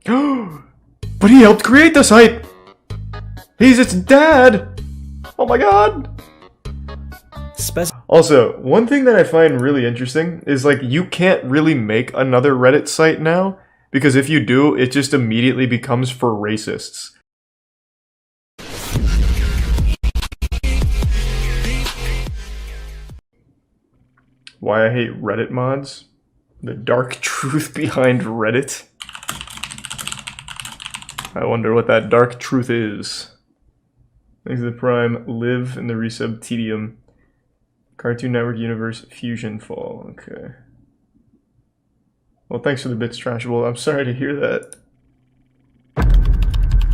But he helped create the site! He's its dad! Oh my god! Also, one thing that I find really interesting is, like, you can't really make another Reddit site now, because if you do, it just immediately becomes for racists. Why I hate Reddit mods? The dark truth behind Reddit? I wonder what that dark truth is. Thanks to the Prime, Live in the resub Tedium. Cartoon Network Universe Fusion Fall. Okay. Well, thanks for the bits, Trashable. I'm sorry to hear that.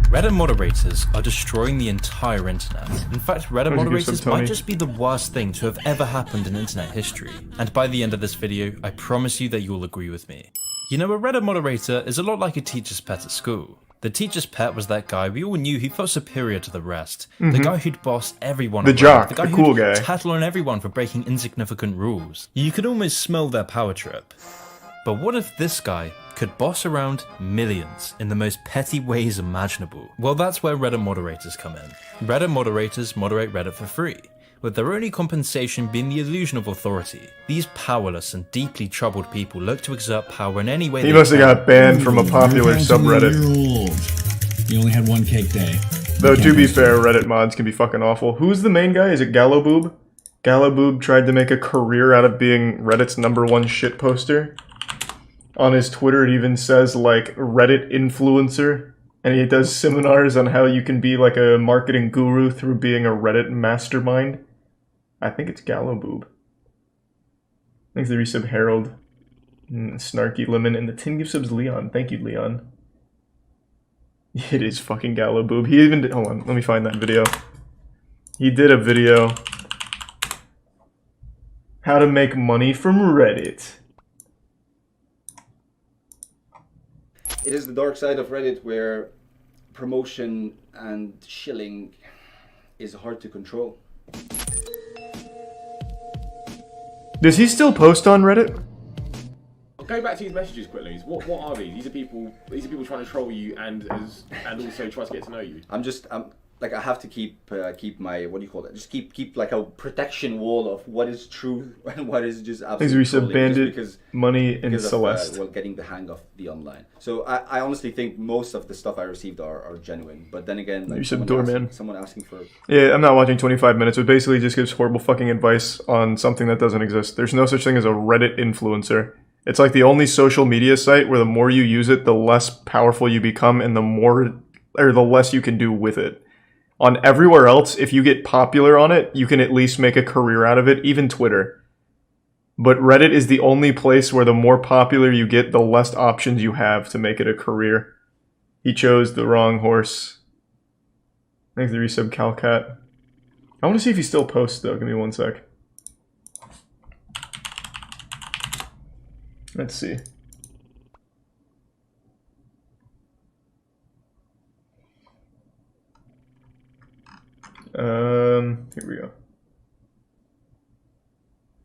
Reddit moderators are destroying the entire internet. In fact, Reddit moderators might just be the worst thing to have ever happened in internet history. And by the end of this video, I promise you that you'll agree with me. You know, a Reddit moderator is a lot like a teacher's pet at school. The teacher's pet was that guy we all knew who felt superior to the rest. The guy who'd boss everyone around. Jock, the guy the cool who'd guy. tattle on everyone for breaking insignificant rules. You could almost smell their power trip. But what if this guy could boss around millions in the most petty ways imaginable? Well, that's where Reddit moderators come in. Reddit moderators moderate Reddit for free, with their only compensation being the illusion of authority. These powerless and deeply troubled people look to exert power in any way they can. He must have got banned from a popular subreddit. You only had one cake day. Though, to be fair, Reddit mods can be fucking awful. Who's the main guy? Is it Gallowboob? Gallowboob tried to make a career out of being Reddit's #1 shit poster. On his Twitter, it even says, like, Reddit influencer. And he does seminars on how you can be, like, a marketing guru through being a Reddit mastermind. I think it's Gallowboob. Thanks to the resub Harold. Snarky Lemon. And the 10 gift subs Leon. Thank you, Leon. It is fucking Gallowboob. He even did... Hold on, let me find that video. He did a video. How to make money from Reddit. It is the dark side of Reddit where promotion and shilling is hard to control. Does he still post on Reddit? Going back to these messages quickly, what are these? These are people trying to troll you and also try to get to know you. Like, I have to keep my, what do you call it? Just keep like a protection wall of what is true and what is just absolutely trolling. Bandit, Money, and Celeste. Well, getting the hang of the online. So I honestly think most of the stuff I received are genuine. But then again, like someone asking for... Yeah, I'm not watching 25 minutes. It basically just gives horrible fucking advice on something that doesn't exist. There's no such thing as a Reddit influencer. It's like the only social media site where the more you use it, the less powerful you become and the less you can do with it. On everywhere else, if you get popular on it, you can at least make a career out of it, even Twitter. But Reddit is the only place where the more popular you get, the less options you have to make it a career. He chose the wrong horse. Thanks to the resub Calcat. I want to see if he still posts, though. Give me one sec. Let's see. Here we go.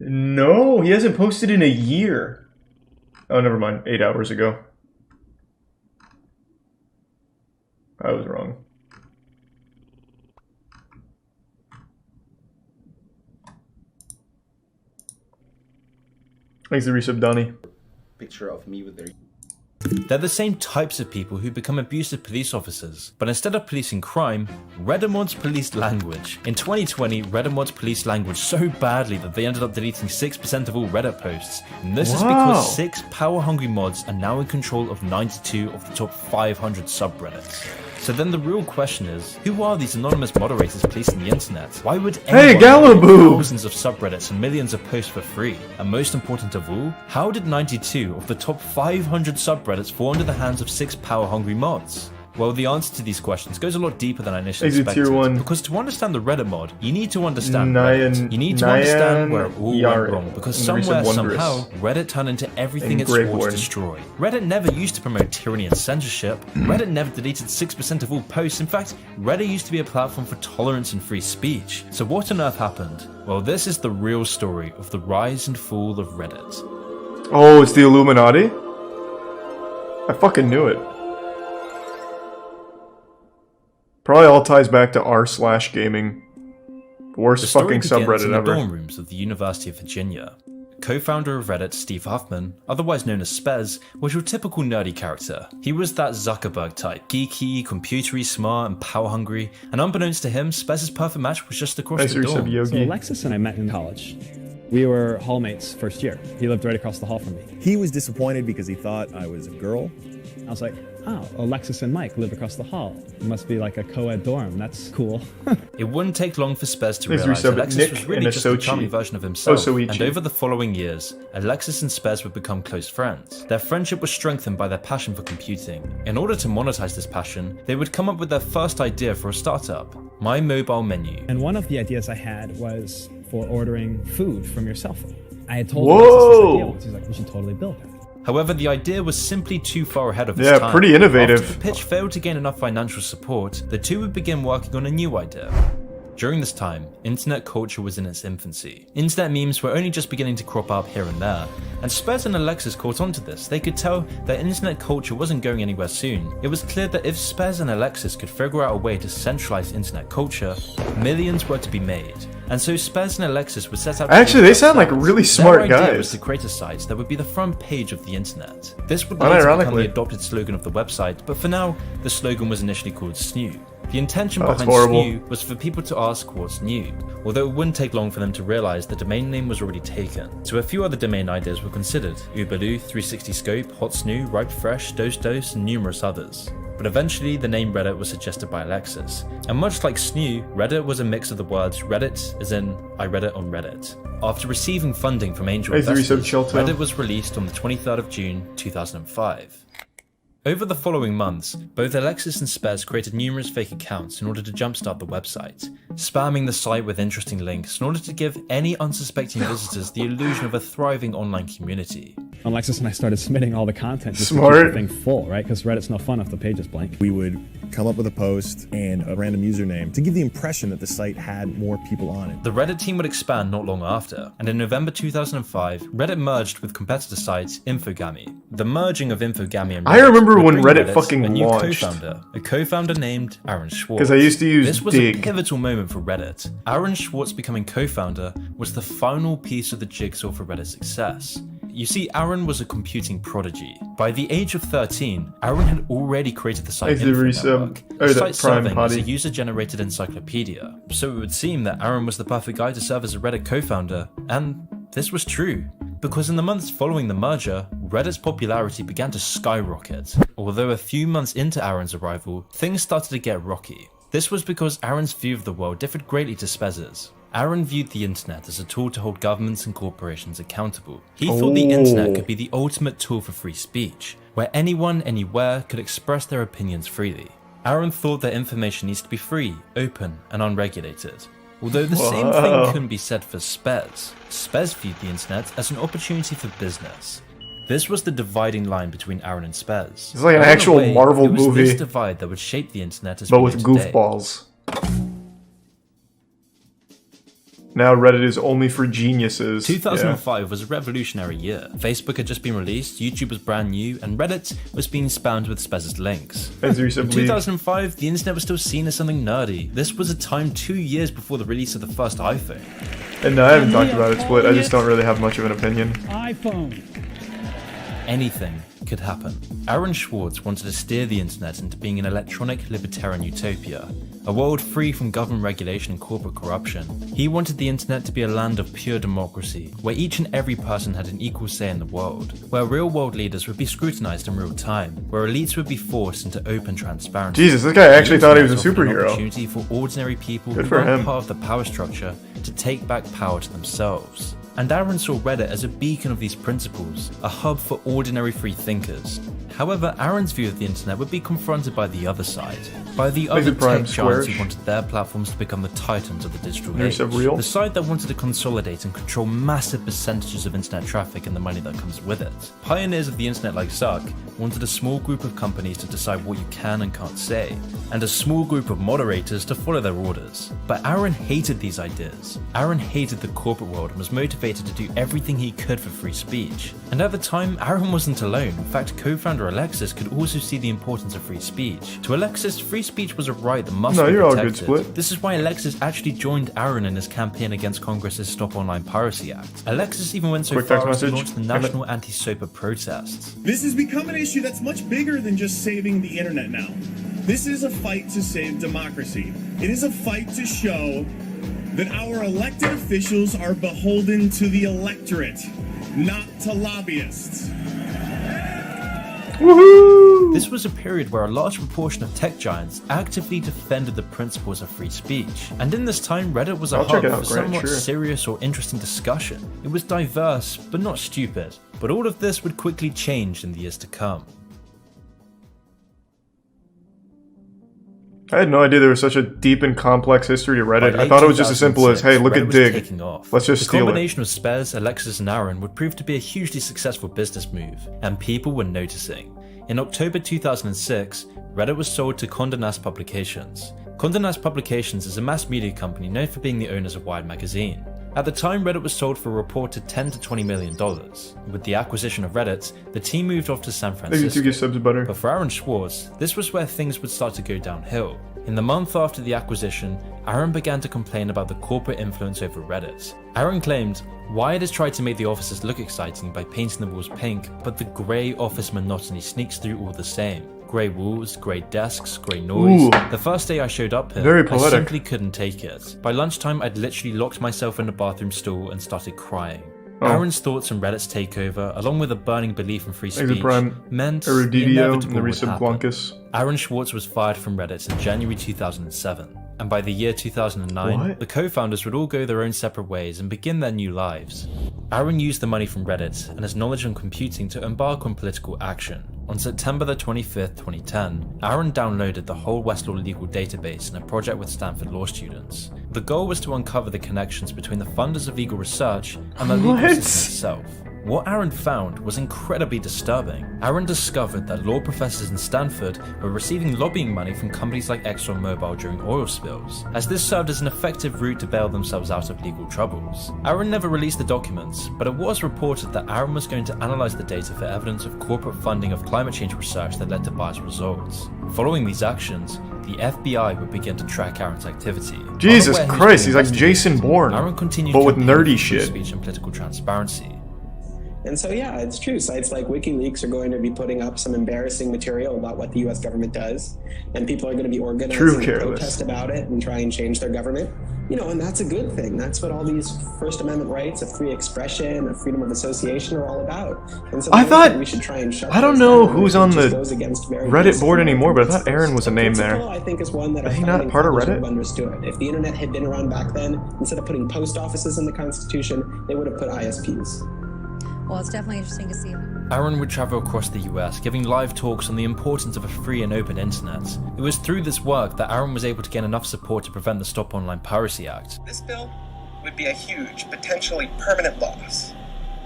No, he hasn't posted in a year. Oh, never mind. 8 hours ago. I was wrong. Thanks to resub Donnie. Picture of me with their... They're the same types of people who become abusive police officers, but instead of policing crime, Reddit mods policed language. In 2020, Reddit mods policed language so badly that they ended up deleting 6% of all Reddit posts, and this is because 6 power-hungry mods are now in control of 92 of the top 500 subreddits. So then the real question is, who are these anonymous moderators policing the internet? Why would anyone Gallowboob! thousands of subreddits and millions of posts for free? And most important of all, how did 92 of the top 500 subreddits fall into the hands of 6 power-hungry mods? Well, the answer to these questions goes a lot deeper than I initially expected. Tier 1. Because to understand the Reddit mod, you need to understand Reddit. You need to understand where it all went wrong. Because somewhere, somehow, Reddit turned into everything it swore to destroy. Reddit never used to promote tyranny and censorship. Reddit never deleted 6% of all posts. In fact, Reddit used to be a platform for tolerance and free speech. So what on earth happened? Well, this is the real story of the rise and fall of Reddit. Oh, it's the Illuminati? I fucking knew it. Probably all ties back to r/gaming. Worst The story fucking begins in subreddit the ever. dorm rooms of the University of Virginia. Co-founder of Reddit, Steve Huffman, otherwise known as Spez, was your typical nerdy character. He was that Zuckerberg type, geeky, computery, smart, and power-hungry, and unbeknownst to him, Spez's perfect match was just across Nice the resub, dorm. Yogi. So Alexis and I met in college. We were hallmates first year. He lived right across the hall from me. He was disappointed because he thought I was a girl. I was like, oh, Alexis and Mike live across the hall. It must be like a co-ed dorm. That's cool. It wouldn't take long for Spez to Nice realize resub, Alexis Nick was and really just a Asochi. charming version of himself, Osoichi. and over the following years, Alexis and Spez would become close friends. Their friendship was strengthened by their passion for computing. In order to monetize this passion, they would come up with their first idea for a startup, My Mobile Menu. And one of the ideas I had was for ordering food from your cell phone. I had told Whoa! Alexis this idea once. He's like, we should totally build it. However, the idea was simply too far ahead of its Yeah, time. pretty innovative. After the pitch failed to gain enough financial support, the two would begin working on a new idea. During this time, internet culture was in its infancy. Internet memes were only just beginning to crop up here and there, and Spez and Alexis caught on to this. They could tell that internet culture wasn't going anywhere soon. It was clear that if Spez and Alexis could figure out a way to centralize internet culture, millions were to be made. And so Spez and Alexis would set out to Actually, build they sound like websites. really smart Their idea guys. was to create a site that would be the front page of the internet. This would later become Unironically. the adopted slogan of the website, but for now, the slogan was initially called SNU. The intention Oh, that's behind horrible. SNU was for people to ask what's new, although it wouldn't take long for them to realize the domain name was already taken. So a few other domain ideas were considered: Uberloo, 360 Scope, Hot Snoo, Ripe Fresh, Dose, and numerous others. But eventually, the name Reddit was suggested by Alexis. And much like SNU, Reddit was a mix of the words Reddit, as in I read it on Reddit. After receiving funding from angel Hey, three sub investors, Chilto. Reddit was released on the 23rd of June, 2005. Over the following months, both Alexis and Spez created numerous fake accounts in order to jumpstart the website, spamming the site with interesting links in order to give any unsuspecting visitors the illusion of a thriving online community. Alexis and I started submitting all the content just to Smart. keep the thing full, right? Because Reddit's no fun if the page is blank. We would come up with a post and a random username to give the impression that the site had more people on it. The Reddit team would expand not long after, and in November 2005, Reddit merged with competitor site Infogamy. The merging of Infogamy and Reddit I remember would when bring Reddit fucking a new launched. a co-founder named Aaron Schwartz. 'Cause I used to use This was Dig. a pivotal moment for Reddit. Aaron Schwartz becoming co-founder was the final piece of the jigsaw for Reddit's success. You see, Aaron was a computing prodigy. By the age of 13, Aaron had already created the site Thanks to the Info resub. Network, Oh, the that site Prime serving as a Potty. user-generated encyclopedia. So it would seem that Aaron was the perfect guy to serve as a Reddit co-founder, and this was true. Because in the months following the merger, Reddit's popularity began to skyrocket. Although a few months into Aaron's arrival, things started to get rocky. This was because Aaron's view of the world differed greatly to Spez's. Aaron viewed the internet as a tool to hold governments and corporations accountable. He thought the internet could be the ultimate tool for free speech, where anyone, anywhere could express their opinions freely. Aaron thought that information needs to be free, open, and unregulated. Although the same thing couldn't be said for Spez. Spez viewed the internet as an opportunity for business. This was the dividing line between Aaron and Spez. It's like an And in a actual way, Marvel it was movie. this divide that would shape the internet as But we with know today. goofballs. Now Reddit is only for geniuses. 2005 was a revolutionary year. Facebook had just been released, YouTube was brand new, and Reddit was being spammed with Spez's links. Yeah. As you In said, 2005, the internet was still seen as something nerdy. This was a time 2 years before the release of the first iPhone. and no, I haven't talked about it split. I just don't really have much of an opinion. iPhone. Anything could happen. Aaron Schwartz wanted to steer the internet into being an electronic libertarian utopia, a world free from government regulation and corporate corruption. He wanted the internet to be a land of pure democracy, where each and every person had an equal say in the world, where real world leaders would be scrutinized in real time, where elites would be forced into open transparency. Jesus, this guy actually thought he was a Internet offered an superhero. opportunity for ordinary people Good who for weren't him. part of the power structure to take back power to themselves. And Aaron saw Reddit as a beacon of these principles, a hub for ordinary free thinkers. However, Aaron's view of the internet would be confronted by the other side, by the other Prime tech giants Square. who wanted their platforms to become the titans of the digital There's age. a real- The side that wanted to consolidate and control massive percentages of internet traffic and the money that comes with it. Pioneers of the internet like Zuck wanted a small group of companies to decide what you can and can't say, and a small group of moderators to follow their orders. But Aaron hated these ideas. Aaron hated the corporate world and was motivated to do everything he could for free speech. And at the time, Aaron wasn't alone. In fact, co-founder user Alexis could also see the importance of free speech. To Alexis, free speech was a right that must No, be you're all protected. good, Split. This is why Alexis actually joined Aaron in his campaign against Congress's Stop Online Piracy Act. Alexis even went so Quick text far as to message. launch the National Anti-SOPA protests. This has become an issue that's much bigger than just saving the internet now. This is a fight to save democracy. It is a fight to show that our elected officials are beholden to the electorate, not to lobbyists. Woohoo! This was a period where a large proportion of tech giants actively defended the principles of free speech. And in this time, Reddit was a I'll check hub it out, for Grant, somewhat sure. serious or interesting discussion. It was diverse, but not stupid. But all of this would quickly change in the years to come. I had no idea there was such a deep and complex history to Reddit. By I thought it was just as simple as, 2006, hey, look Reddit at was Dig. taking off. Let's just the steal it. combination of Spez, Alexis, and Aaron would prove to be a hugely successful business move, and people were noticing. In October 2006, Reddit was sold to Condé Nast Publications. Condé Nast Publications is a mass media company known for being the owners of Wired magazine. At the time, Reddit was sold for a reported $10 to $20 million. With the acquisition of Reddit, the team moved off to San Thank you, Francisco. 2 gift subs of butter. But for Aaron Schwartz, this was where things would start to go downhill. In the month after the acquisition, Aaron began to complain about the corporate influence over Reddit. Aaron claimed, Wired has tried to make the offices look exciting by painting the walls pink, but the grey office monotony sneaks through all the same. Grey walls, grey desks, grey noise. Ooh. The first day I showed up here, Very I poetic. simply couldn't take it. By lunchtime, I'd literally locked myself in the bathroom stall and started crying. Oh. Aaron's thoughts on Reddit's takeover, along with a burning belief in free Thanks, speech, Prime. meant the Erudidio and inevitable the would resub happen. Glunkus. Aaron Schwartz was fired from Reddit in January 2007, and by the year 2009, What? the co-founders would all go their own separate ways and begin their new lives. Aaron used the money from Reddit and his knowledge on computing to embark on political action. On September the 25th, 2010, Aaron downloaded the whole Westlaw legal database in a project with Stanford law students. The goal was to uncover the connections between the funders of legal research and the legal What? system itself. What Aaron found was incredibly disturbing. Aaron discovered that law professors in Stanford were receiving lobbying money from companies like ExxonMobil during oil spills, as this served as an effective route to bail themselves out of legal troubles. Aaron never released the documents, but it was reported that Aaron was going to analyze the data for evidence of corporate funding of climate change research that led to biased results. Following these actions, the FBI would begin to track Aaron's activity. Jesus Unaware who's Christ, being he's like investigated, Jason Bourne, Aaron continued but with campaigning nerdy for free shit. speech and political transparency. And so, yeah, it's true. Sites like WikiLeaks are going to be putting up some embarrassing material about what the U.S. government does, and people are going to be organizing True a careless. protest about it and try and change their government. You know, and that's a good thing. That's what all these First Amendment rights of free expression, of freedom of association are all about. And so I the thought- we should try and shut I don't those know down. who's It on just the goes against very Reddit basic board anymore, but I American thought Aaron was a name principle, there. I think is one that our Is he not founding part of fathers would Reddit? have understood. If the internet had been around back then, instead of putting post offices in the Constitution, they would have put ISPs. Well, it's definitely interesting to see. Aaron would travel across the US, giving live talks on the importance of a free and open internet. It was through this work that Aaron was able to gain enough support to prevent the Stop Online Piracy Act. This bill would be a huge, potentially permanent loss.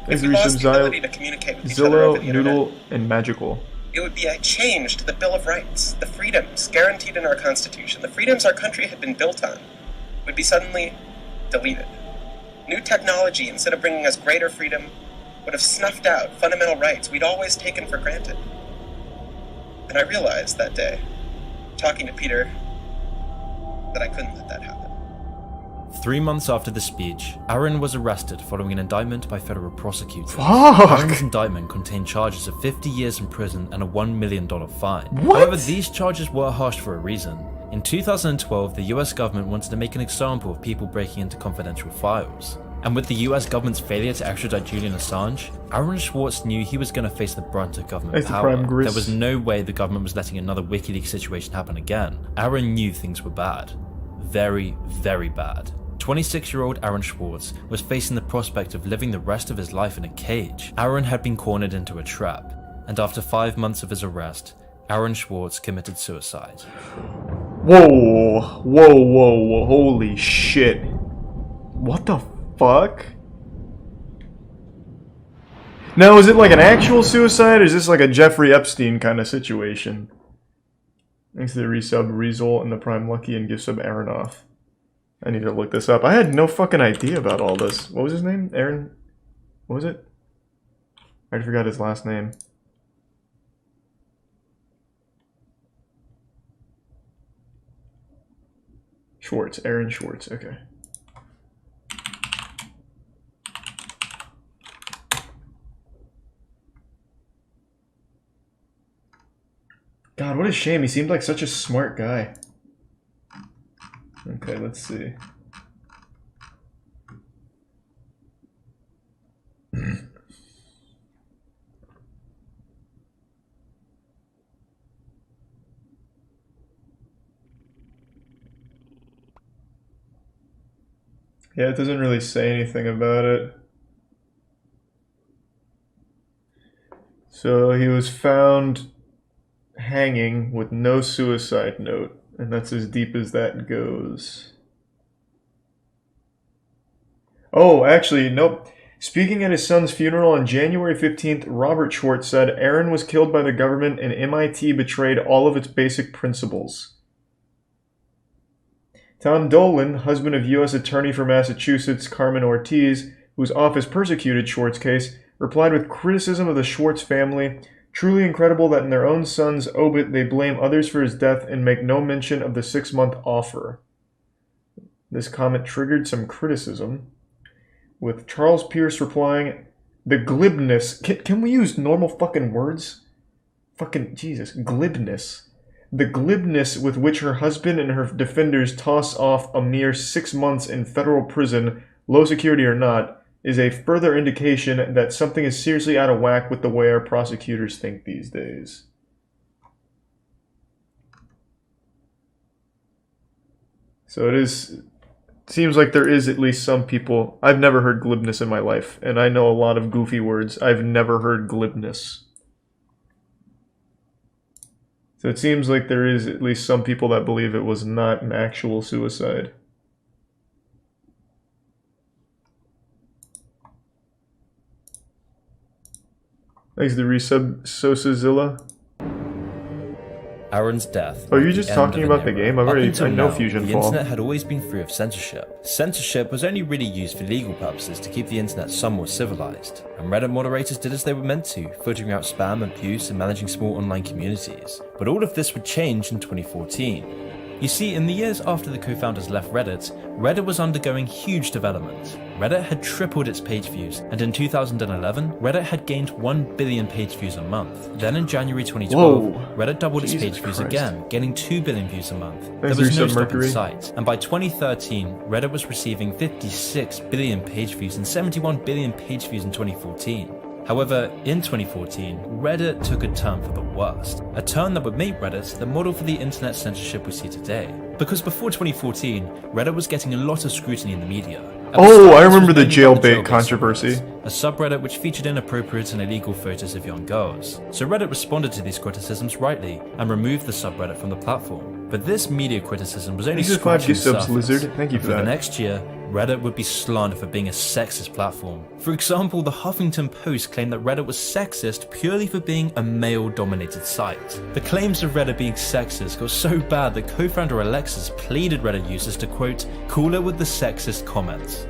Thanks, If we lost resub the ability to communicate with each other Zillow, over the internet, Noodle, and Magical. it would be a change to the Bill of Rights. The freedoms guaranteed in our Constitution, the freedoms our country had been built on, would be suddenly deleted. New technology, instead of bringing us greater freedom, would have snuffed out fundamental rights we'd always taken for granted. And I realized that day, talking to Peter, that I couldn't let that happen. 3 months after the speech, Aaron was arrested following an indictment by federal prosecutors. Fuck! Aaron's indictment contained charges of 50 years in prison and a $1 million fine. What? However, these charges were harsh for a reason. In 2012, the US government wanted to make an example of people breaking into confidential files. And with the US government's failure to extradite Julian Assange, Aaron Schwartz knew he was going to face the brunt of government Thanks to power. Prime Gris. There was no way the government was letting another WikiLeaks situation happen again. Aaron knew things were bad. Very, very bad. 26-year-old Aaron Schwartz was facing the prospect of living the rest of his life in a cage. Aaron had been cornered into a trap, and after 5 months of his arrest, Aaron Schwartz committed suicide. Whoa, whoa, whoa, whoa, holy shit. What the fuck? Now, is it like an actual suicide, or is this like a Jeffrey Epstein kind of situation? Thanks to the resub Resol and the Prime Lucky and gift sub Aaronoff. I need to look this up. I had no fucking idea about all this. What was his name? Aaron? What was it? I forgot his last name. Schwartz. Aaron Schwartz. Okay. God, what a shame. He seemed like such a smart guy. Okay, let's see. Yeah, it doesn't really say anything about it. So he was found hanging with no suicide note, and that's as deep as that goes. Oh, actually, nope. Speaking at his son's funeral on January 15th, Robert Schwartz said Aaron was killed by the government and MIT betrayed all of its basic principles. Tom Dolan, husband of U.S. Attorney for Massachusetts Carmen Ortiz, whose office persecuted Schwartz's case, replied with criticism of the Schwartz family. Truly incredible that in their own son's obit they blame others for his death and make no mention of the 6-month offer. This comment triggered some criticism, with Charles Pierce replying, the glibness... Can we use normal fucking words? Fucking Jesus, glibness. The glibness with which her husband and her defenders toss off a mere 6 months in federal prison, low security or not, is a further indication that something is seriously out of whack with the way our prosecutors think these days. So seems like there is at least some people. I've never heard glibness in my life, and I know a lot of goofy words. I've never heard glibness. So it seems like there is at least some people that believe it was not an actual suicide. Thanks to resub Sosazilla. Aaron's death. Oh, you're just talking about the game? I know Fusion The Fall. internet had always been free of censorship. Censorship was only really used for legal purposes to keep the internet somewhat civilized, and Reddit moderators did as they were meant to, filtering out spam, abuse, and managing small online communities. But all of this would change in 2014. You see, in the years after the co-founders left Reddit, Reddit was undergoing huge development. Reddit had tripled its page views, and in 2011, Reddit had gained 1 billion page views a month. Then in January 2012, Reddit doubled its page views again, gaining 2 billion views a month. There was no stopping sight, and by 2013, Reddit was receiving 56 billion page views and 71 billion page views in 2014. However, in 2014, Reddit took a turn for the worst. A turn that would make Reddit the model for the internet censorship we see today. Because before 2014, Reddit was getting a lot of scrutiny in the media. Oh, I remember the jailbait controversy. A subreddit which featured inappropriate and illegal photos of young girls. So Reddit responded to these criticisms rightly, and removed the subreddit from the platform. But this media criticism was only scratching the surface. Lizard. Thank you for that. The next year, Reddit would be slandered for being a sexist platform. For example, the Huffington Post claimed that Reddit was sexist purely for being a male-dominated site. The claims of Reddit being sexist got so bad that co-founder Alexis pleaded Reddit users to, quote, cool it with the sexist comments.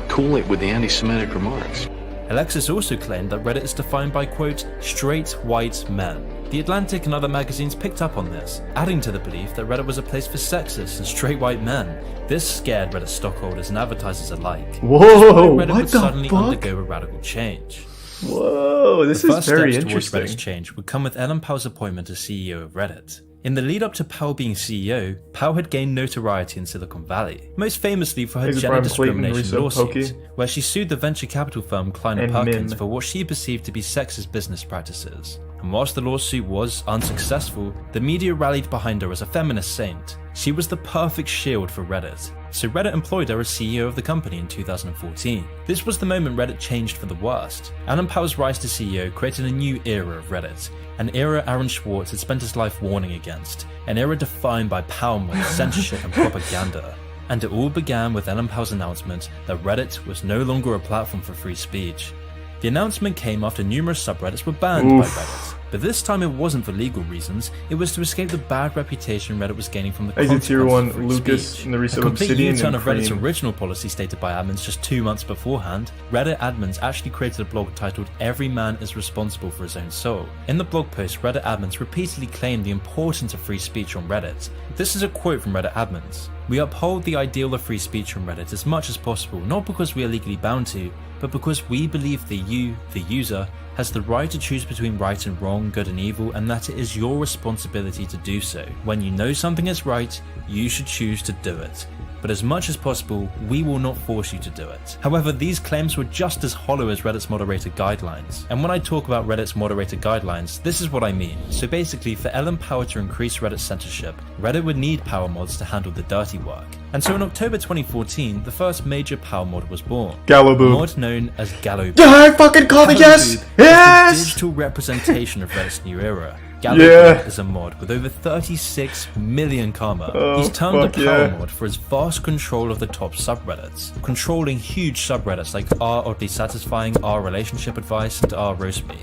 Cool it with the anti-Semitic remarks. Alexis also claimed that Reddit is defined by, quote, straight white men. The Atlantic and other magazines picked up on this, adding to the belief that Reddit was a place for sexist and straight white men. This scared Reddit stockholders and advertisers alike. Whoa, Reddit what would the suddenly fuck? undergo a radical change. Whoa, this is very The first steps towards interesting. Reddit's change would come with Ellen Powell's appointment as CEO of Reddit. In the lead up to Powell being CEO, Powell had gained notoriety in Silicon Valley, most famously for her Thanks, gender Brian Clayton, discrimination Resub lawsuit, Pokey. where she sued the venture capital firm Kleiner And Perkins Mim. for what she perceived to be sexist business practices. And whilst the lawsuit was unsuccessful, the media rallied behind her as a feminist saint. She was the perfect shield for Reddit. So Reddit employed her as CEO of the company in 2014. This was the moment Reddit changed for the worst. Alan Powell's rise to CEO created a new era of Reddit, an era Aaron Schwartz had spent his life warning against, an era defined by power mode, censorship and propaganda. And it all began with Ellen Powell's announcement that Reddit was no longer a platform for free speech. The announcement came after numerous subreddits were banned by Reddit, but this time it wasn't for legal reasons, it was to escape the bad reputation Reddit was gaining from the Exit Tier consequences 1 of free Lucas speech. and the A Resub complete Obsidian U-turn and of Reddit's Cream. original policy stated by admins just 2 months beforehand. Reddit admins actually created a blog titled "Every Man is Responsible for His Own Soul." In the blog post, Reddit admins repeatedly claimed the importance of free speech on Reddit. This is a quote from Reddit admins. We uphold the ideal of free speech on Reddit as much as possible, not because we are legally bound to, but because we believe that you, the user, has the right to choose between right and wrong, good and evil, and that it is your responsibility to do so. When you know something is right, you should choose to do it. But as much as possible, we will not force you to do it. However, these claims were just as hollow as Reddit's moderator guidelines. And when I talk about Reddit's moderator guidelines, this is what I mean. So basically, for Ellen Power to increase Reddit's censorship, Reddit would need power mods to handle the dirty work. And so in October 2014, the first major power mod was born. Gallowboob. A mod known as Gallowboob. Yeah, I fucking called it, yes! Yes! Is the digital representation of Reddit's new era. Gallowboob is a mod with over 36 million karma. He's termed a power mod for his vast control of the top subreddits, controlling huge subreddits like r oddly satisfying, r relationship advice, and r roast me.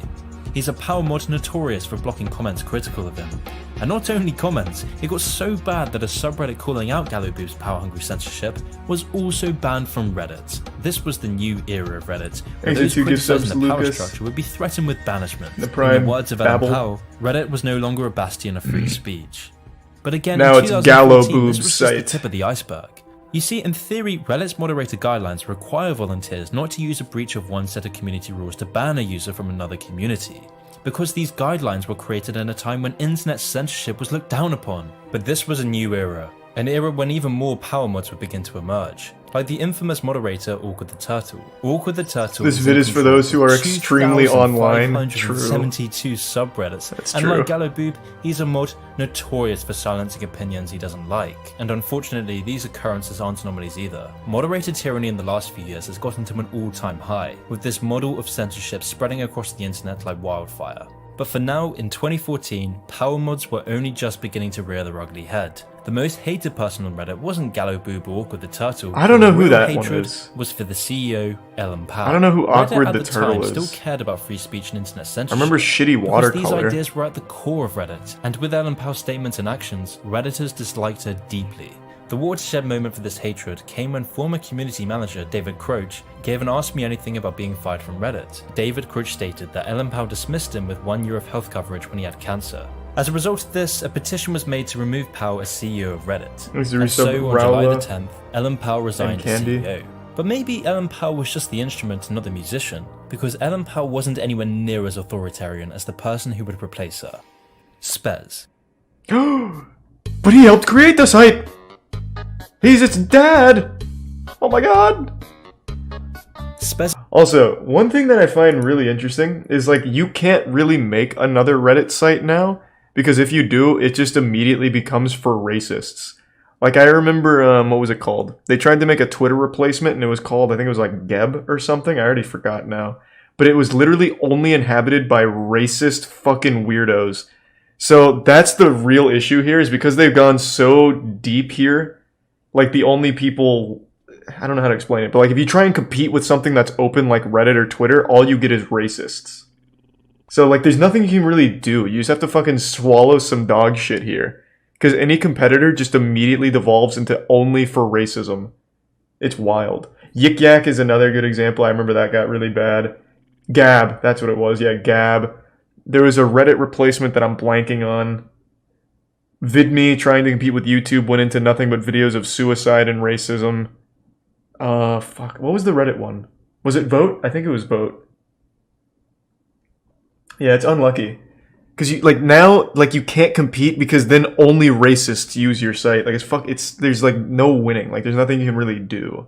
He's a power mod notorious for blocking comments critical of him. And not only comments, it got so bad that a subreddit calling out Gallowboob's power-hungry censorship was also banned from Reddit. This was the new era of Reddit, where those criticizing the power structure would be threatened with banishment. In the words of Ellen Powell, Reddit was no longer a bastion of free speech. But again, now in it's 2014, this was just the site. tip of the iceberg. You see, in theory, Reddit's moderator guidelines require volunteers not to use a breach of one set of community rules to ban a user from another community, because these guidelines were created in a time when internet censorship was looked down upon. But this was a new era, an era when even more power mods would begin to emerge, like the infamous moderator Awkward the Turtle. Awkward the Turtle. This vid is for those who are extremely online. True. 72 subreddits. That's and true. like Gallowboob, he's a mod notorious for silencing opinions he doesn't like. And unfortunately, these occurrences aren't anomalies either. Moderator tyranny in the last few years has gotten to an all-time high, with this model of censorship spreading across the internet like wildfire. But for now, in 2014, power mods were only just beginning to rear their ugly head. The most hated person on Reddit wasn't Gallowboob or Awkward the Turtle. I don't know who Real that one hatred is. was for the CEO, Ellen Powell. I don't know who Awkward Reddit the at the Turtle time is. still cared about free speech and internet I censorship. remember shitty Because these watercolor. ideas were at the core of Reddit, and with Ellen Powell's statements and actions, Redditors disliked her deeply. The watershed moment for this hatred came when former community manager David Croach gave an Ask Me Anything about being fired from Reddit. David Croach stated that Ellen Powell dismissed him with 1 year of health coverage when he had cancer. As a result of this, a petition was made to remove Powell as CEO of Reddit. And so on July the 10th, Ellen Powell resigned as CEO. But maybe Ellen Powell was just the instrument and not the musician, because Ellen Powell wasn't anywhere near as authoritarian as the person who would replace her. Spez. But he helped create the site! He's its dad! Oh my god! Spez. Also, one thing that I find really interesting is like you can't really make another Reddit site now, because if you do, it just immediately becomes for racists. Like I remember, what was it called? They tried to make a Twitter replacement and it was called, I think it was like Geb or something, I already forgot now. But it was literally only inhabited by racist fucking weirdos. So that's the real issue here, is because they've gone so deep here, like the only people, I don't know how to explain it, but like if you try and compete with something that's open like Reddit or Twitter, all you get is racists. So like there's nothing you can really do. You just have to fucking swallow some dog shit here. Because any competitor just immediately devolves into only for racism. It's wild. Yik Yak is another good example. I remember that got really bad. Gab, that's what it was. Yeah, Gab. There was a Reddit replacement that I'm blanking on. VidMe trying to compete with YouTube went into nothing but videos of suicide and racism. Fuck. What was the Reddit one? Was it Vote? I think it was Vote. Yeah, it's unlucky. Because you like now, like you can't compete because then only racists use your site. Like there's like no winning. Like there's nothing you can really do.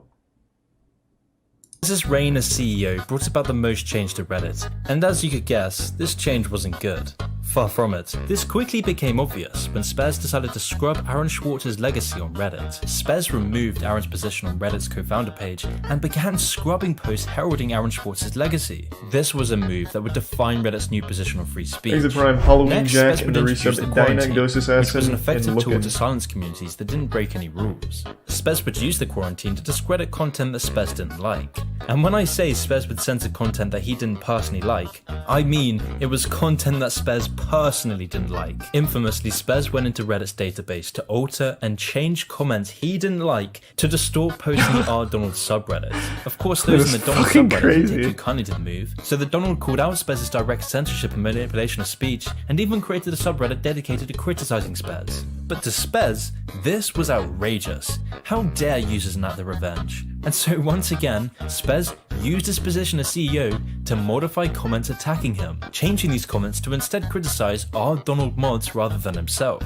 Spez's reign as CEO brought about the most change to Reddit, and as you could guess, this change wasn't good. Far from it. This quickly became obvious when Spez decided to scrub Aaron Schwartz's legacy on Reddit. Spez removed Aaron's position on Reddit's co-founder page and began scrubbing posts heralding Aaron Schwartz's legacy. This was a move that would define Reddit's new position on free speech. Thanks to Prime, Halloween Next, Jack, Spez and would the introduce resub the Dynamic quarantine, Dose which was an effective and tool looking. to silence communities that didn't break any rules. Spez would use the quarantine to discredit content that Spez didn't like. And when I say Spez would censor content that he didn't personally like, I mean it was content that Spez personally didn't like. Infamously, Spez went into Reddit's database to alter and change comments he didn't like to distort posts in the R. Donald subreddit. Of course, those in the Donald subreddit didn't take too kindly to the move, so the Donald called out Spez's direct censorship and manipulation of speech, and even created a subreddit dedicated to criticizing Spez. But to Spez, this was outrageous. How dare users enact their revenge? And so once again, Spez used his position as CEO to modify comments attacking him, changing these comments to instead criticize our Donald mods rather than himself.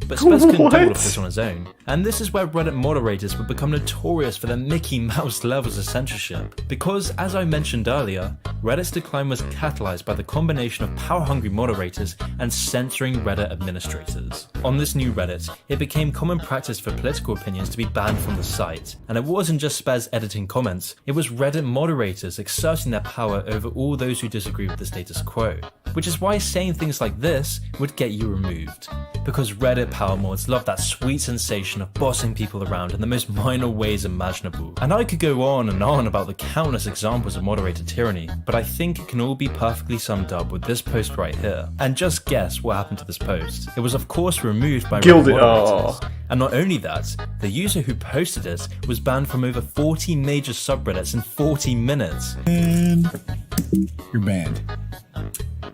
But Spez couldn't do all of this on his own, and this is where Reddit moderators would become notorious for their Mickey Mouse levels of censorship. Because, as I mentioned earlier, Reddit's decline was catalyzed by the combination of power-hungry moderators and censoring Reddit administrators. On this new Reddit, it became common practice for political opinions to be banned from the site, and it wasn't just Spez editing comments, it was Reddit moderators exerting their power over all those who disagree with the status quo. Which is why saying things like this would get you removed. Because Reddit power mods love that sweet sensation of bossing people around in the most minor ways imaginable. And I could go on and on about the countless examples of moderator tyranny, but I think it can all be perfectly summed up with this post right here. And just guess what happened to this post. It was of course removed by Reddit moderators. And not only that, the user who posted it was banned from over 40 major subreddits in 40 minutes. And you're banned.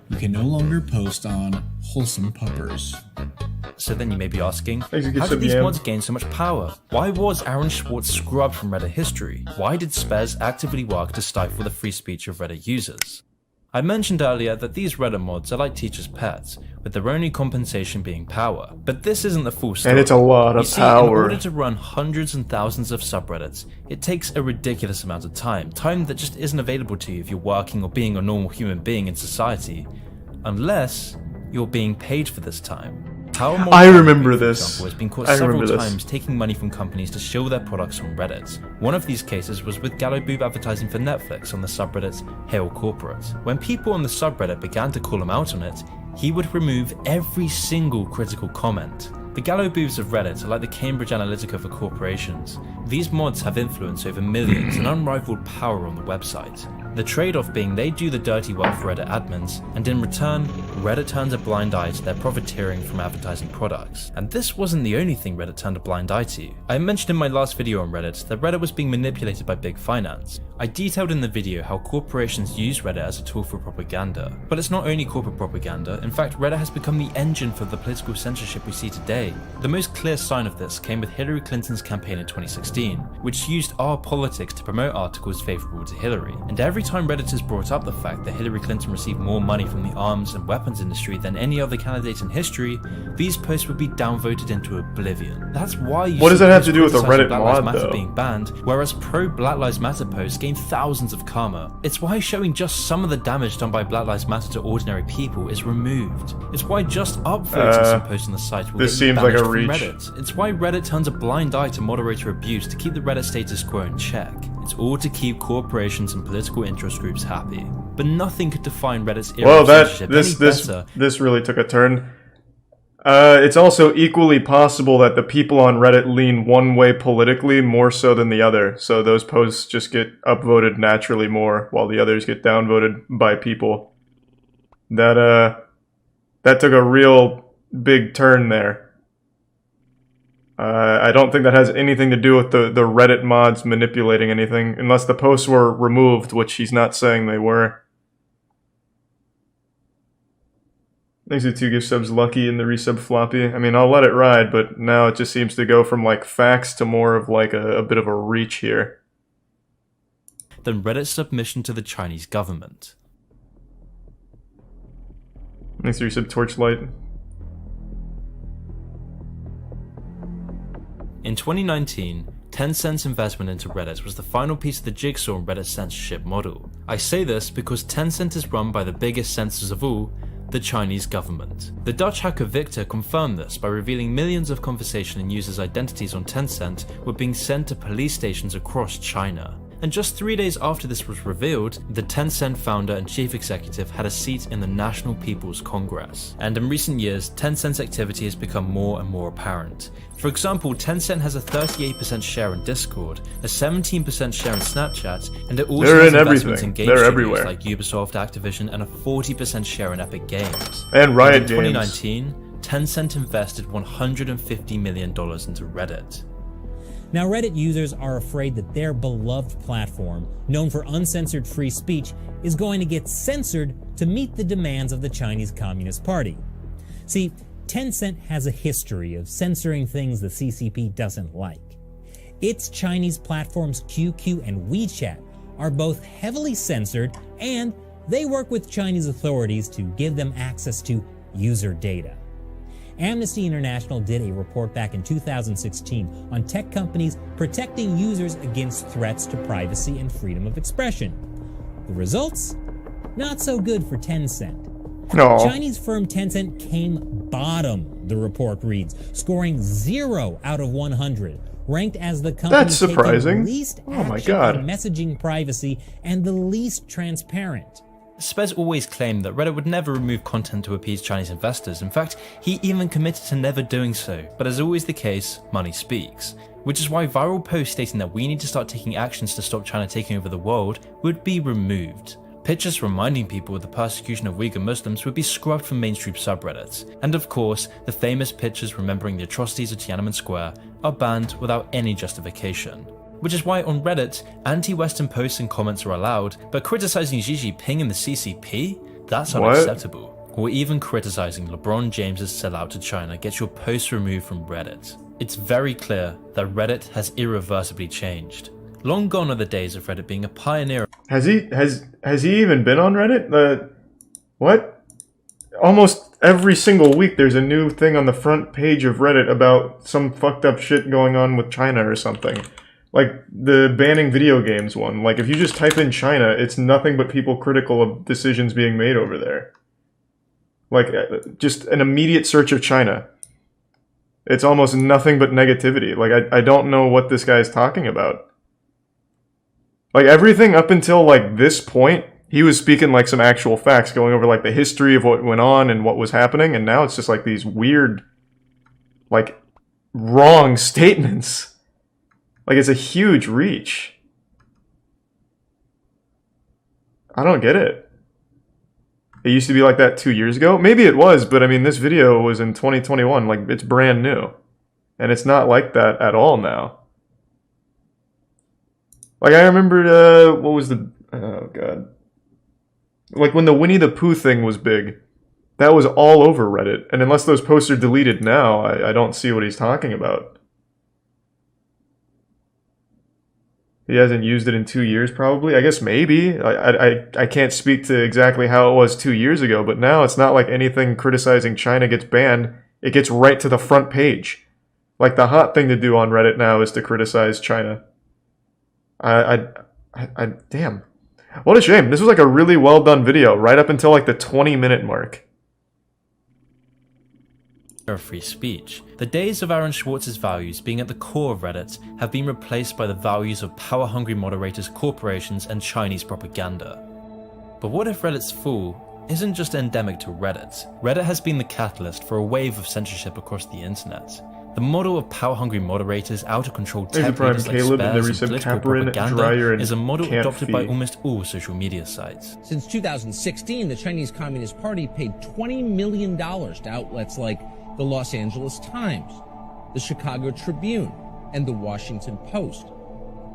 You can no longer post on wholesome puppers. So then you may be asking, how did these mods gain so much power? Why was Aaron Swartz scrubbed from Reddit history? Why did Spez actively work to stifle the free speech of Reddit users? I mentioned earlier that these Reddit mods are like teachers' pets, with their only compensation being power. But this isn't the full story. And it's a lot of power. In order to run hundreds and thousands of subreddits, it takes a ridiculous amount of time that just isn't available to you if you're working or being a normal human being in society, unless you're being paid for this time. I remember this. For example, has been caught several times taking money from companies to shill their products on Reddit. One of these cases was with GallowBoob advertising for Netflix on the subreddit Hail Corporate. When people on the subreddit began to call him out on it, he would remove every single critical comment. The GallowBoobs of Reddit are like the Cambridge Analytica for corporations. These mods have influence over millions and unrivaled power on the website. The trade-off being they do the dirty work for Reddit admins, and in return, Reddit turns a blind eye to their profiteering from advertising products. And this wasn't the only thing Reddit turned a blind eye to. I mentioned in my last video on Reddit that Reddit was being manipulated by big finance. I detailed in the video how corporations use Reddit as a tool for propaganda. But it's not only corporate propaganda, in fact Reddit has become the engine for the political censorship we see today. The most clear sign of this came with Hillary Clinton's campaign in 2016, which used our politics to promote articles favourable to Hillary. And every time Redditors brought up the fact that Hillary Clinton received more money from the arms and weapons industry than any other candidate in history, these posts would be downvoted into oblivion. That's why you What does that have to do with a Reddit Black Lives mod, Matter though? being banned, whereas pro-Black Lives Matter posts gain thousands of karma. It's why showing just some of the damage done by Black Lives Matter to ordinary people is removed. It's why just upvoting some posts on the site will this get you seems like a banished from reach. Reddit. It's why Reddit turns a blind eye to moderator abuse to keep the Reddit status quo in check. It's all to keep corporations and political interest groups happy. But nothing could define Reddit's era Well, of censorship any this better. really took a turn. It's also equally possible that the people on Reddit lean one way politically more so than the other, so those posts just get upvoted naturally more, while the others get downvoted by people. That took a real big turn there. I don't think that has anything to do with the Reddit mods manipulating anything, unless the posts were removed, which he's not saying they were. Thanks to 2 gift subs, Lucky, and the resub Floppy. I mean, I'll let it ride, but now it just seems to go from like facts to more of like a bit of a reach here. Than Reddit's submission to the Chinese government. Thanks to resub Torchlight. In 2019, Tencent's investment into Reddit was the final piece of the jigsaw in Reddit's censorship model. I say this because Tencent is run by the biggest censors of all, the Chinese government. The Dutch hacker Victor confirmed this by revealing millions of conversation and users' identities on Tencent were being sent to police stations across China. And just 3 days after this was revealed, the Tencent founder and chief executive had a seat in the National People's Congress. And in recent years, Tencent's activity has become more and more apparent. For example, Tencent has a 38% share in Discord, a 17% share in Snapchat, and it also has investments in game studios like Ubisoft, Activision, and a 40% share in Epic Games. And Riot Games. In 2019, Tencent invested $150 million into Reddit. Now, Reddit users are afraid that their beloved platform, known for uncensored free speech, is going to get censored to meet the demands of the Chinese Communist Party. See, Tencent has a history of censoring things the CCP doesn't like. Its Chinese platforms QQ and WeChat are both heavily censored, and they work with Chinese authorities to give them access to user data. Amnesty International did a report back in 2016 on tech companies protecting users against threats to privacy and freedom of expression. The results? Not so good for Tencent. No. Chinese firm Tencent came bottom, the report reads, scoring 0 out of 100, ranked as the company That's surprising. taking least Oh my action God. on messaging privacy and the least transparent. Spez always claimed that Reddit would never remove content to appease Chinese investors. In fact, he even committed to never doing so. But as always the case, money speaks. Which is why viral posts stating that we need to start taking actions to stop China taking over the world would be removed. Pictures reminding people of the persecution of Uyghur Muslims would be scrubbed from mainstream subreddits. And of course, the famous pictures remembering the atrocities of Tiananmen Square are banned without any justification. Which is why on Reddit, anti-Western posts and comments are allowed, but criticizing Xi Jinping and the CCP? That's What? unacceptable. Or even criticizing LeBron James's sellout to China gets your posts removed from Reddit. It's very clear that Reddit has irreversibly changed. Long gone are the days of Reddit being a pioneer. Has he even been on Reddit? What? Almost every single week there's a new thing on the front page of Reddit about some fucked up shit going on with China or something. Like the banning video games one. Like if you just type in China, it's nothing but people critical of decisions being made over there. Like just an immediate search of China. It's almost nothing but negativity. Like I don't know what this guy's talking about. Like everything up until like this point, he was speaking like some actual facts, going over like the history of what went on and what was happening, and now it's just like these weird, like, wrong statements. Like it's a huge reach. I don't get it. It used to be like that 2 years ago. Maybe it was, but I mean this video was in 2021, like it's brand new. And it's not like that at all now. Like, I remember, what was the... Oh, God. Like, when the Winnie the Pooh thing was big, that was all over Reddit. And unless those posts are deleted now, I don't see what he's talking about. He hasn't used it in 2 years, probably? I guess maybe. I can't speak to exactly how it was 2 years ago, but now it's not like anything criticizing China gets banned. It gets right to the front page. Like, the hot thing to do on Reddit now is to criticize China. Damn. What a shame. This was like a really well done video, right up until like the 20-minute mark. Of free speech. The days of Aaron Schwartz's values being at the core of Reddit have been replaced by the values of power-hungry moderators, corporations, and Chinese propaganda. But what if Reddit's fall isn't just endemic to Reddit? Reddit has been the catalyst for a wave of censorship across the internet. The model of power-hungry moderators, out-of-control tech leaders like Spaz and political propaganda is a model adopted by almost all social media sites. Since 2016, the Chinese Communist Party paid $20 million to outlets like the Los Angeles Times, the Chicago Tribune, and the Washington Post.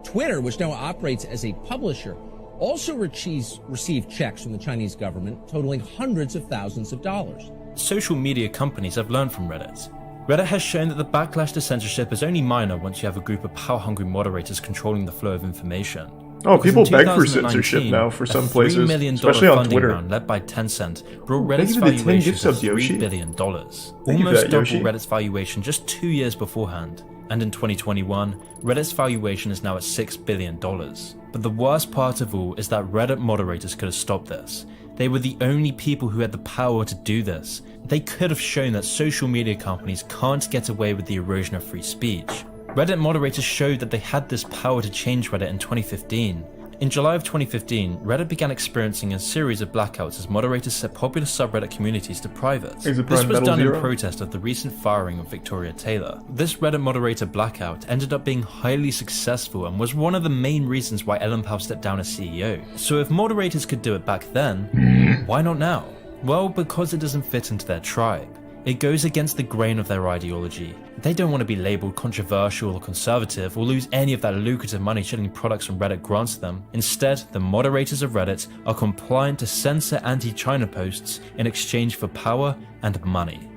Twitter, which now operates as a publisher, also received checks from the Chinese government totaling hundreds of thousands of dollars. Social media companies have learned from Reddit. Reddit has shown that the backlash to censorship is only minor once you have a group of power-hungry moderators controlling the flow of information. Oh, Because people in beg for 2019, censorship now for some a places, $3 million especially on funding Twitter. round led by Tencent brought Thank Reddit's you for the 10 valuation gifts to of Yoshi. $3 billion, Thank you for almost that, double Yoshi. Reddit's valuation just 2 years beforehand. And in 2021, Reddit's valuation is now at $6 billion. But the worst part of all is that Reddit moderators could have stopped this. They were the only people who had the power to do this. They could have shown that social media companies can't get away with the erosion of free speech. Reddit moderators showed that they had this power to change Reddit in 2015. In July of 2015, Reddit began experiencing a series of blackouts as moderators set popular subreddit communities to private. Is it This Prime was Metal done Zero? in protest of the recent firing of Victoria Taylor. This Reddit moderator blackout ended up being highly successful and was one of the main reasons why Ellen Pao stepped down as CEO. So if moderators could do it back then, why not now? Well, because it doesn't fit into their tribe. It goes against the grain of their ideology. They don't want to be labelled controversial or conservative or lose any of that lucrative money shilling products from Reddit grants them. Instead, the moderators of Reddit are compliant to censor anti-China posts in exchange for power and money.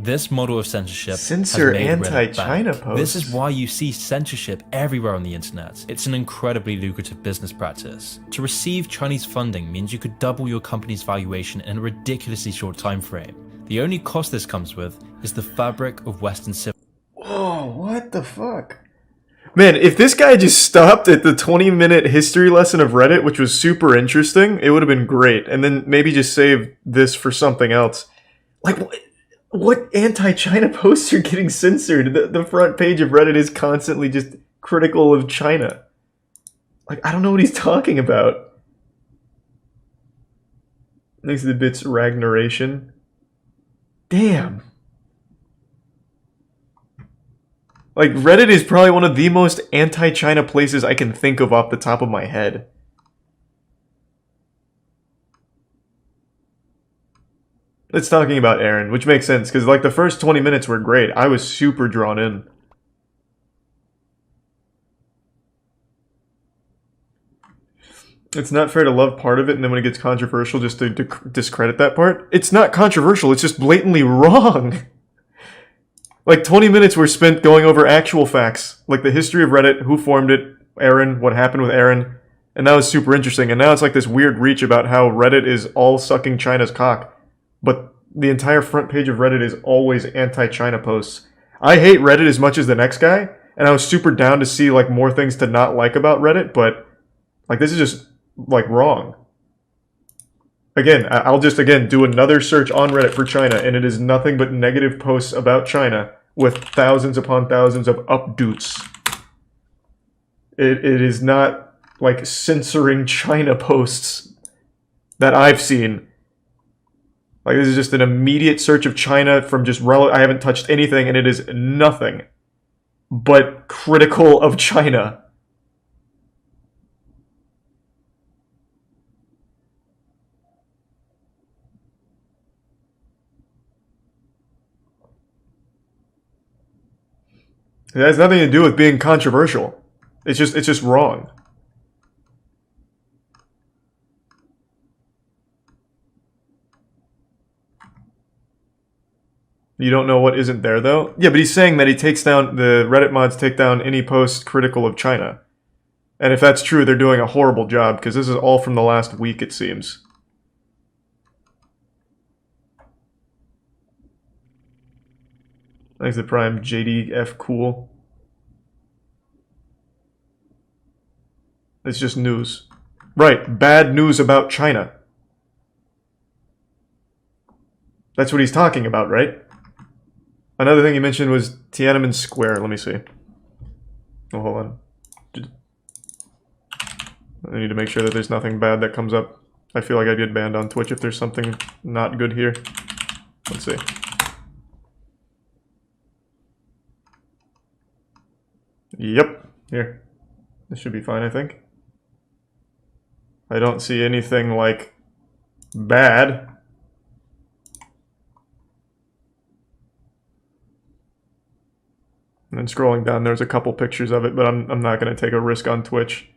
This model of censorship Censor has made Reddit anti-China bank. posts. This is why you see censorship everywhere on the internet. It's an incredibly lucrative business practice. To receive Chinese funding means you could double your company's valuation in a ridiculously short time frame. The only cost this comes with is the fabric of Western civilization. Whoa, what the fuck? Man, if this guy just stopped at the 20-minute history lesson of Reddit, which was super interesting, it would have been great. And then maybe just save this for something else. Like, what anti-China posts are getting censored? The front page of Reddit is constantly just critical of China. Like, I don't know what he's talking about. These are the bits Ragnaration. Damn. Like, Reddit is probably one of the most anti-China places I can think of off the top of my head. It's talking about Aaron, which makes sense, because like the first 20 minutes were great. I was super drawn in. It's not fair to love part of it, and then when it gets controversial, just to discredit that part. It's not controversial, it's just blatantly wrong. Like, 20 minutes were spent going over actual facts, like the history of Reddit, who formed it, Aaron, what happened with Aaron, and that was super interesting. And now it's like this weird reach about how Reddit is all sucking China's cock, but the entire front page of Reddit is always anti-China posts. I hate Reddit as much as the next guy, and I was super down to see, like, more things to not like about Reddit, but, like, this is just, like, wrong. Again, I'll just, again, do another search on Reddit for China, and it is nothing but negative posts about China with thousands upon thousands of updates. It is not, like, censoring China posts that I've seen. Like, this is just an immediate search of China from just I haven't touched anything, and it is nothing but critical of China. It has nothing to do with being controversial. It's just wrong. You don't know what isn't there, though? Yeah, but he's saying that he takes down, the Reddit mods take down any post critical of China. And if that's true, they're doing a horrible job, because this is all from the last week, it seems. Thanks to Prime, JDF cool. It's just news. Right, bad news about China. That's what he's talking about, right? Another thing he mentioned was Tiananmen Square. Let me see. Oh, hold on. I need to make sure that there's nothing bad that comes up. I feel like I'd get banned on Twitch if there's something not good here. Let's see. Yep. Here. This should be fine, I think. I don't see anything, like, bad. And then scrolling down, there's a couple pictures of it, but I'm not going to take a risk on Twitch.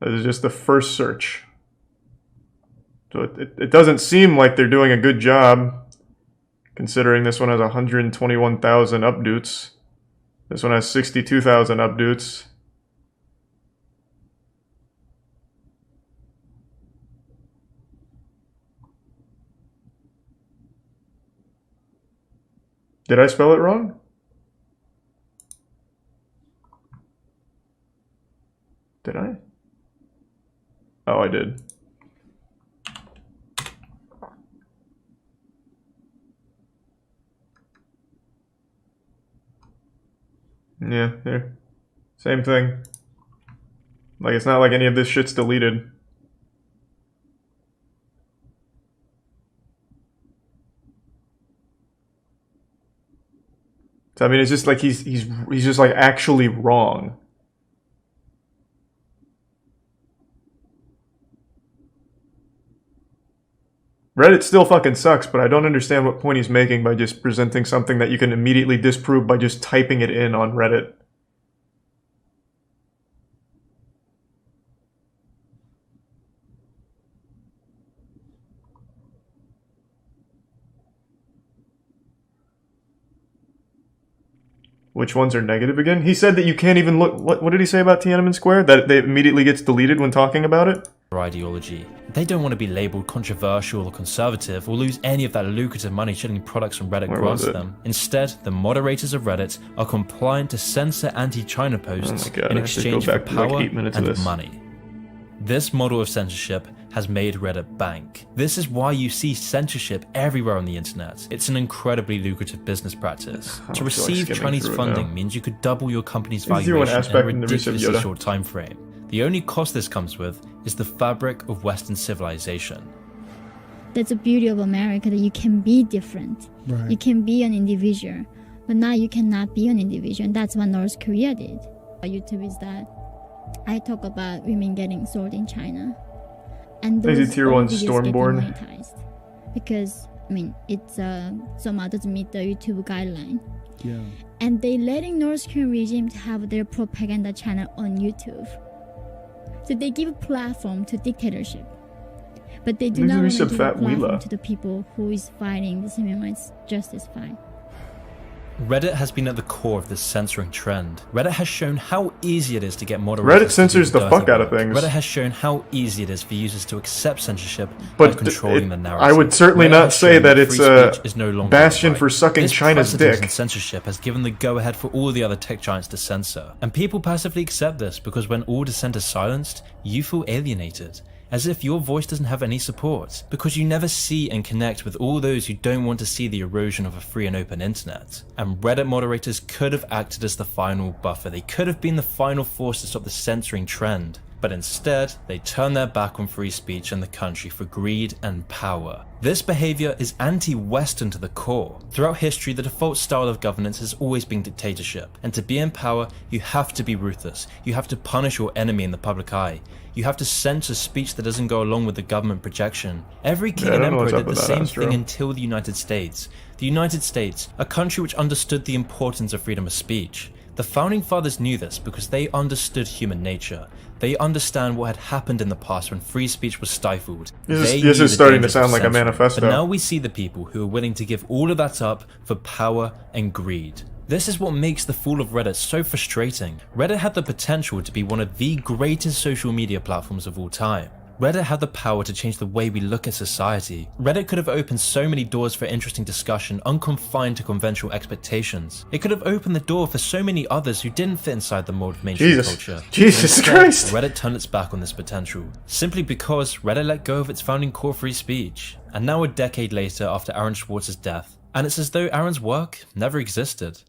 This is just the first search. So it doesn't seem like they're doing a good job, considering this one has 121,000 updates. This one has 62,000 updates. Did I spell it wrong? Did I? Oh, I did. Yeah, here. Same thing. Like, it's not like any of this shit's deleted. So, I mean, it's just like he's just like actually wrong. Reddit still fucking sucks, but I don't understand what point he's making by just presenting something that you can immediately disprove by just typing it in on Reddit. Which ones are negative again? He said that you can't even look... What did he say about Tiananmen Square? That it immediately gets deleted when talking about it? Ideology. They don't want to be labelled controversial or conservative or lose any of that lucrative money shilling products from Reddit Where grants was it? them. Instead, the moderators of Reddit are compliant to censor anti-China posts God, in I have to exchange go for back to, like, power 8 minutes of and this. money. This model of censorship has made Reddit bank. This is why you see censorship everywhere on the internet. It's an incredibly lucrative business practice. I To don't feel like receive skimming Chinese through it means now. means you could double your company's Is there one valuation in a aspect in the recent ridiculously Yoda? short time frame. The only cost this comes with is the fabric of Western civilization. That's the beauty of America, that you can be different. Right. You can be an individual, but now you cannot be an individual. And that's what North Korea did. YouTube is that I talk about women getting sold in China. And Is those it tier 1 videos get Stormborn? demonetized. Because, I mean, it's somehow doesn't meet the YouTube guideline. Yeah. And they letting North Korean regime to have their propaganda channel on YouTube. So they give a platform to dictatorship. But they do Maybe not we want to should give a fat platform Wheeler. to the people who is fighting this human rights justice fight. Reddit has been at the core of this censoring trend. Reddit has shown how easy it is to get moderators. Reddit censors to do the dirty fuck out of work. things. Reddit has shown how easy it is for users to accept censorship But by controlling the narrative. I would certainly Reddit not has say shown that it's free a speech is no longer bastion right. for sucking This China's precedent dick. in censorship has given the go-ahead for all the other tech giants to censor, and people passively accept this because when all dissent is silenced, you feel alienated. As if your voice doesn't have any support, because you never see and connect with all those who don't want to see the erosion of a free and open internet. And Reddit moderators could have acted as the final buffer. They could have been the final force to stop the censoring trend. But instead, they turn their back on free speech and the country for greed and power. This behavior is anti-Western to the core. Throughout history, the default style of governance has always been dictatorship. And to be in power, you have to be ruthless. You have to punish your enemy in the public eye. You have to censor speech that doesn't go along with the government projection. Every king and emperor did the same thing until the United States. The United States, a country which understood the importance of freedom of speech. The founding fathers knew this because they understood human nature. They understand what had happened in the past when free speech was stifled. This is starting to sound like a censoring. manifesto. But now we see the people who are willing to give all of that up for power and greed. This is what makes the fall of Reddit so frustrating. Reddit had the potential to be one of the greatest social media platforms of all time. Reddit had the power to change the way we look at society. Reddit could have opened so many doors for interesting discussion unconfined to conventional expectations. It could have opened the door for so many others who didn't fit inside the mold of mainstream culture. Jesus Instead, Christ! Reddit turned its back on this potential, simply because Reddit let go of its founding core free speech. And now a decade later after Aaron Swartz's death, and it's as though Aaron's work never existed.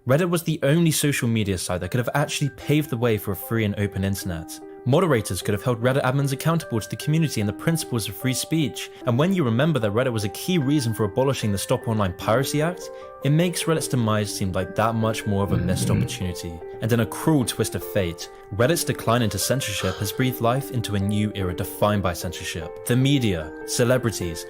Reddit was the only social media site that could have actually paved the way for a free and open internet. Moderators could have held Reddit admins accountable to the community and the principles of free speech, and when you remember that Reddit was a key reason for abolishing the Stop Online Piracy Act, it makes Reddit's demise seem like that much more of a missed opportunity. And in a cruel twist of fate, Reddit's decline into censorship has breathed life into a new era defined by censorship. The media, celebrities,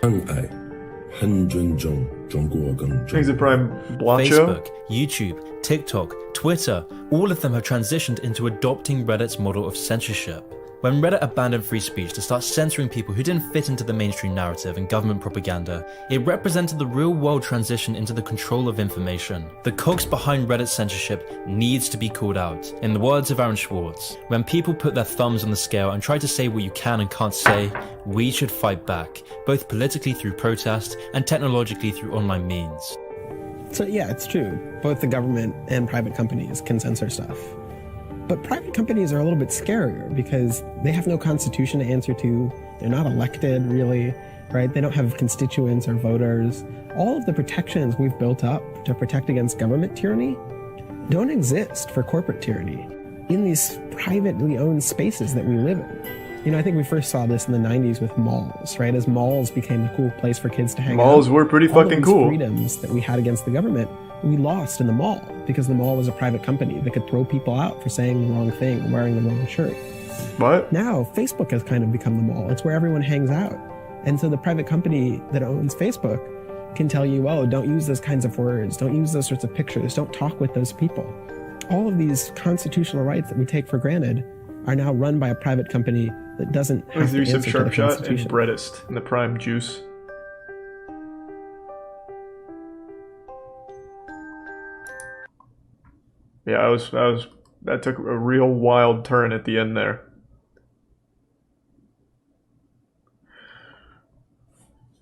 Exit Prime Blancho? Facebook, YouTube, TikTok, Twitter, all of them have transitioned into adopting Reddit's model of censorship. When Reddit abandoned free speech to start censoring people who didn't fit into the mainstream narrative and government propaganda, it represented the real-world transition into the control of information. The cogs behind Reddit's censorship needs to be called out. In the words of Aaron Swartz, when people put their thumbs on the scale and try to say what you can and can't say, we should fight back, both politically through protest and technologically through online means. So yeah, it's true. Both the government and private companies can censor stuff. But private companies are a little bit scarier because they have no constitution to answer to. They're not elected, really, right? They don't have constituents or voters. All of the protections we've built up to protect against government tyranny don't exist for corporate tyranny in these privately owned spaces that we live in. You know, I think we first saw this in the 90s with malls, right? As malls became a cool place for kids to hang out. Malls were pretty all of fucking these cool. freedoms that we had against the government, we lost in the mall because the mall was a private company that could throw people out for saying the wrong thing or wearing the wrong shirt. What? Now, Facebook has kind of become the mall. It's where everyone hangs out. And so the private company that owns Facebook can tell you, oh, don't use those kinds of words, don't use those sorts of pictures, don't talk with those people. All of these constitutional rights that we take for granted are now run by a private company that doesn't have to answer to the Sharp Shot and Constitution. Breadist in the Prime Juice. Yeah, that took a real wild turn at the end there.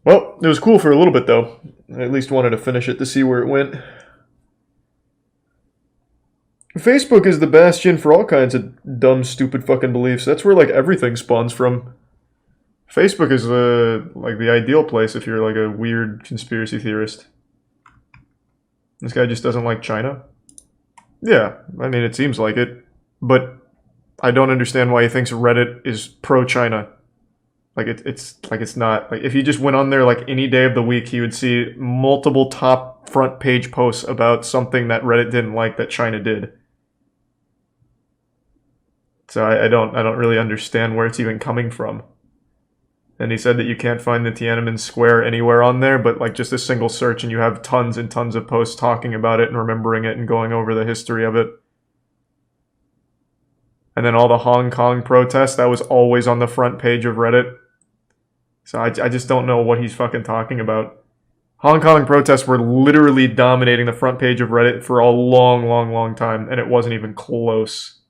Well, it was cool for a little bit though. I at least wanted to finish it to see where it went. Facebook is the bastion for all kinds of dumb, stupid fucking beliefs. That's where like everything spawns from. Facebook is like the ideal place if you're like a weird conspiracy theorist. This guy just doesn't like China? Yeah, I mean, it seems like it. But I don't understand why he thinks Reddit is pro-China. Like, it's not. Like, if he just went on there, like, any day of the week, he would see multiple top front page posts about something that Reddit didn't like that China did. So I don't really understand where it's even coming from. And he said that you can't find the Tiananmen Square anywhere on there, but like just a single search and you have tons and tons of posts talking about it and remembering it and going over the history of it. And then all the Hong Kong protests, that was always on the front page of Reddit. So I just don't know what he's fucking talking about. Hong Kong protests were literally dominating the front page of Reddit for a long time, and it wasn't even close.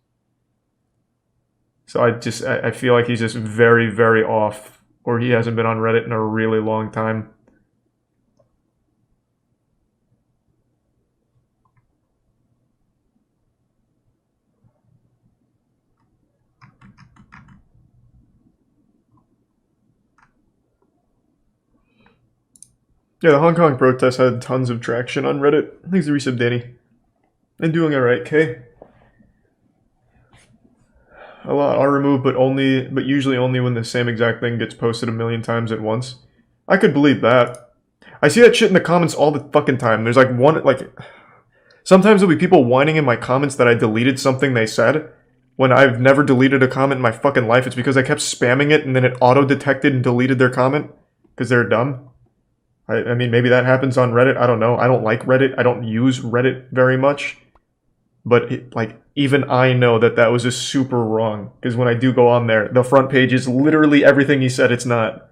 So I feel like he's just very off. Or he hasn't been on Reddit in a really long time. Yeah, the Hong Kong protests had tons of traction on Reddit. Thanks to resub, Danny. And doing alright, Kay. A lot are removed, but usually only when the same exact thing gets posted a million times at once. I could believe that. I see that shit in the comments all the fucking time. There's like sometimes there'll be people whining in my comments that I deleted something they said, when I've never deleted a comment in my fucking life. It's because I kept spamming it and then it auto-detected and deleted their comment, because they're dumb. I mean, maybe that happens on Reddit, I don't know. I don't like Reddit, I don't use Reddit very much. But, even I know that was just super wrong. Because when I do go on there, the front page is literally everything he said it's not.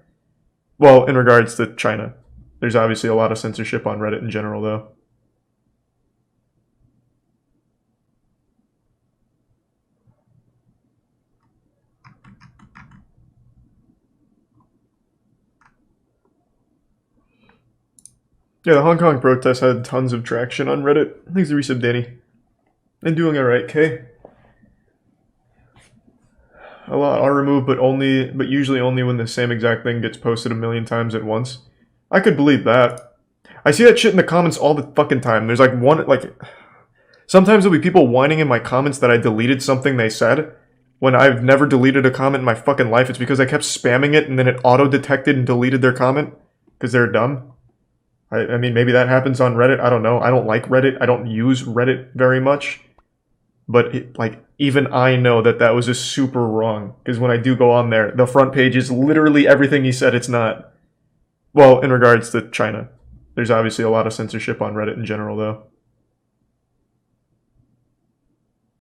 Well, in regards to China. There's obviously a lot of censorship on Reddit in general, though. Yeah, the Hong Kong protests had tons of traction on Reddit. Thanks to resub, Danny. And doing alright, Kay. A lot are removed, but usually only when the same exact thing gets posted a million times at once. I could believe that. I see that shit in the comments all the fucking time. There's sometimes there'll be people whining in my comments that I deleted something they said, when I've never deleted a comment in my fucking life. It's because I kept spamming it and then it auto-detected and deleted their comment, because they're dumb. I mean, maybe that happens on Reddit, I don't know. I don't like Reddit, I don't use Reddit very much. But, even I know that was just super wrong. Because when I do go on there, the front page is literally everything he said it's not. Well, in regards to China. There's obviously a lot of censorship on Reddit in general, though.